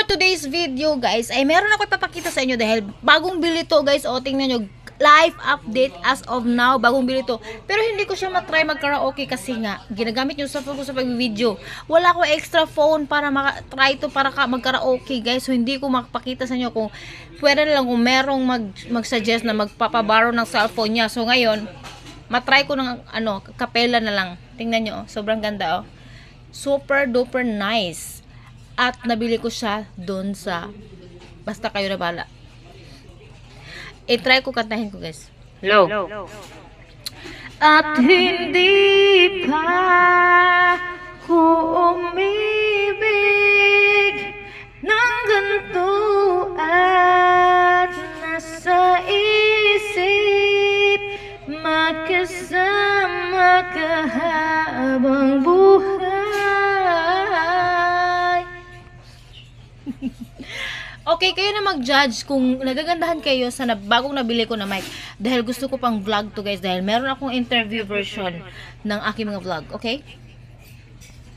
today's video guys ay meron ako ipapakita sa inyo dahil bagong bili to guys. O tingnan nyo, live update as of now, bagong bili to. Pero hindi ko siya matry mag-karaoke kasi nga ginagamit yung cellphone ko sa pag-video. Wala ko extra phone para try to para mag-karaoke guys. So hindi ko makapakita sa inyo kung pwede na lang kung merong mag-suggest na magpapabaro ng cellphone niya. So ngayon, matry ko ng kapela na lang. Tingnan nyo, sobrang ganda super duper nice. At nabili ko siya doon sa basta kayo na bala. I-try ko, kantahin ko guys. Hello. At hindi pa ko umibig ng ganito at nasa isip magkasama ka habang buhay. Okay, kayo na mag-judge kung nagagandahan kayo sa bagong nabili ko na mic. Dahil gusto ko pang vlog to guys. Dahil meron akong interview version ng aking mga vlog. Okay?